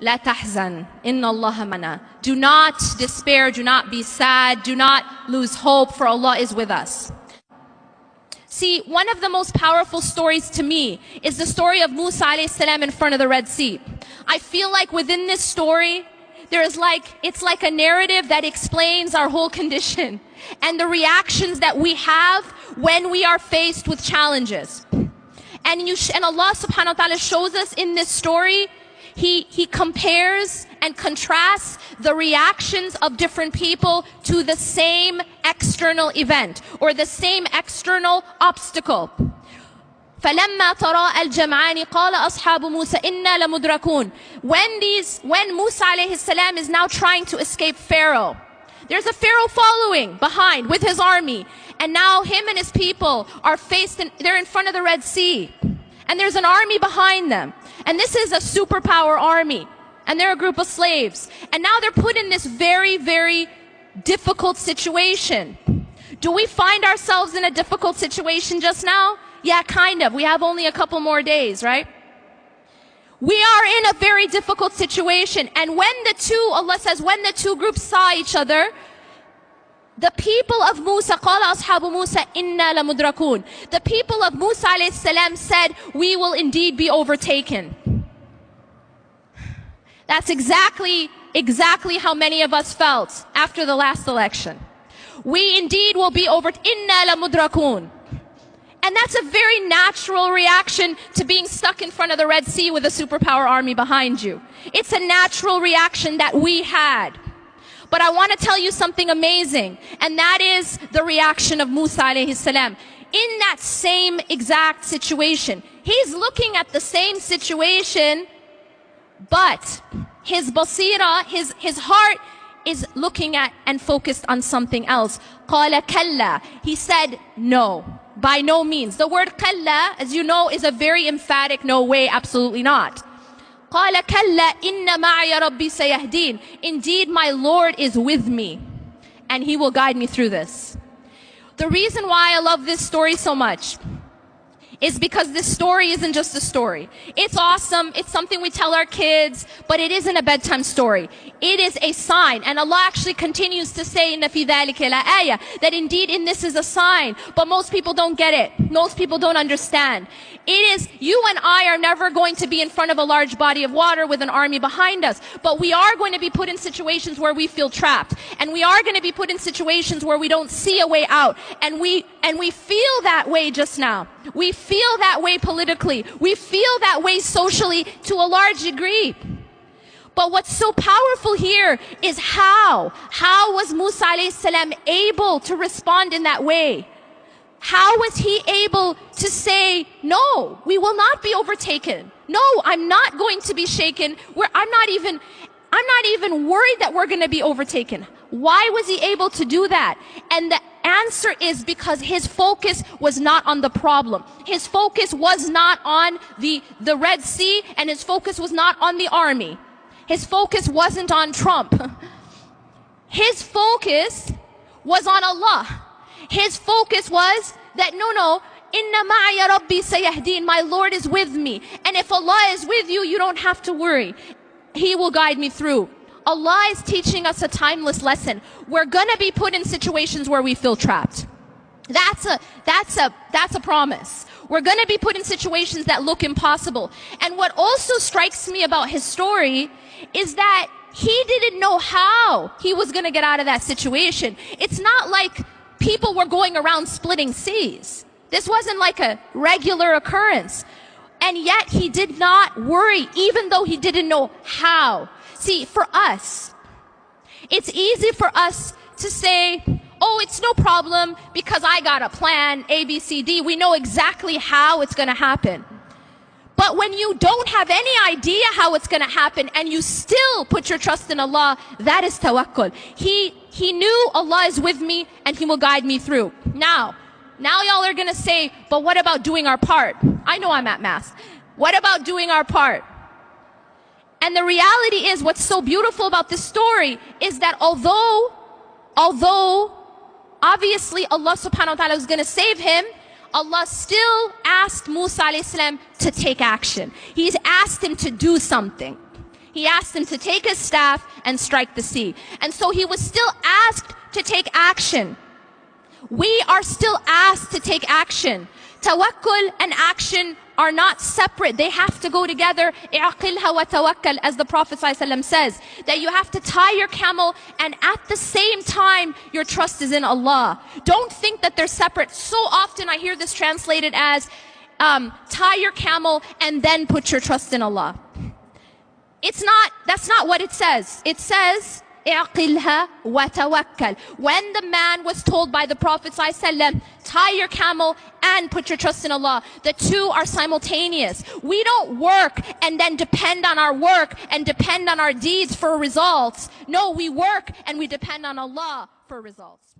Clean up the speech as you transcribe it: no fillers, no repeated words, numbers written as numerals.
لا تحزن إن الله معنا. Do not despair, do not be sad, do not lose hope, for Allah is with us. See, one of the most powerful stories to me is the story of Musa alayhi salam in front of the Red Sea. I feel like within this story, it's like a narrative that explains our whole condition and the reactions that we have when we are faced with challenges. And Allah subhanahu wa ta'ala shows us in this story, He compares and contrasts the reactions of different people to the same external event or the same external obstacle. فَلَمَّا تَرَاءَ الْجَمْعَانِ قَالَ أَصْحَابُ مُوسَى إِنَّا لَمُدْرَكُونَ. When Musa alayhi salam is now trying to escape Pharaoh, there's a Pharaoh following behind with his army, and now him and his people are they're in front of the Red Sea, and there's an army behind them, and this is a superpower army, and they're a group of slaves, and now they're put in this very, very difficult situation. Do we find ourselves in a difficult situation just now? Yeah, kind of. We have only a couple more days, right? We are in a very difficult situation. And Allah says, when the two groups saw each other, the people of Musa, قَالَ أَصْحَابُ مُوسَى إِنَّا لَمُدْرَكُونَ. The people of Musa alayhi salam said, we will indeed be overtaken. That's exactly how many of us felt after the last election. We indeed will be إِنَّا لَمُدْرَكُونَ. And that's a very natural reaction to being stuck in front of the Red Sea with a superpower army behind you. It's a natural reaction that we had. But I want to tell you something amazing, and that is the reaction of Musa alayhi salam. In that same exact situation, he's looking at the same situation, but his basira, his heart is looking at and focused on something else. قَالَ كَلَّا. He said, no. By no means. The word kalla, as you know, is a very emphatic no way, absolutely not. قَالَ كَلَّا إِنَّ مَعَيَ رَبِّي سَيَهْدِينَ. Indeed, my Lord is with me, and He will guide me through this. The reason why I love this story so much is because this story isn't just a story. It's awesome, it's something we tell our kids, but it isn't a bedtime story. It is a sign, and Allah actually continues to say in فِي ذَلِكَ لَآيَةٌ, that indeed in this is a sign, but most people don't get it. Most people don't understand. It is, you and I are never going to be in front of a large body of water with an army behind us, but we are going to be put in situations where we feel trapped, and we are going to be put in situations where we don't see a way out, and we feel that way just now. We feel that way politically. We feel that way socially to a large degree. But what's so powerful here is how was Musa alayhi salam able to respond in that way? How was he able to say, no, we will not be overtaken. No, I'm not going to be shaken. I'm not even worried that we're going to be overtaken. Why was he able to do that? And the answer is because his focus was not on the problem. His focus was not on the Red Sea, and his focus was not on the army. His focus wasn't on Trump. His focus was on Allah. His focus was that, no, inna ma'aya rabbi sayahdeen, my Lord is with me. And if Allah is with you, you don't have to worry. He will guide me through. Allah is teaching us a timeless lesson. We're gonna be put in situations where we feel trapped. That's a promise. We're gonna be put in situations that look impossible. And what also strikes me about his story is that he didn't know how he was gonna get out of that situation. It's not like people were going around splitting seas. This wasn't like a regular occurrence. And yet he did not worry, even though he didn't know how. See, for us, it's easy for us to say, oh, it's no problem because I got a plan, A, B, C, D. We know exactly how it's going to happen. But when you don't have any idea how it's going to happen and you still put your trust in Allah, that is tawakkul. He knew Allah is with me and He will guide me through. Now y'all are going to say, but what about doing our part? I know I'm at Mass. What about doing our part? And the reality is, what's so beautiful about this story is that although obviously Allah subhanahu wa ta'ala was going to save him, Allah still asked Musa alayhi salam to take action. He's asked him to do something. He asked him to take his staff and strike the sea. And so he was still asked to take action. We are still asked to take action. Tawakkul and action are not separate. They have to go together. I'aqilha wa tawakkal, as the Prophet ﷺ says, that you have to tie your camel and at the same time your trust is in Allah. Don't think that they're separate. So often I hear this translated as tie your camel and then put your trust in Allah. That's not what it says. It says اعقلها وتوكل. When the man was told by the Prophet ﷺ, tie your camel and put your trust in Allah, the two are simultaneous. We don't work and then depend on our work and depend on our deeds for results. No, we work and we depend on Allah for results.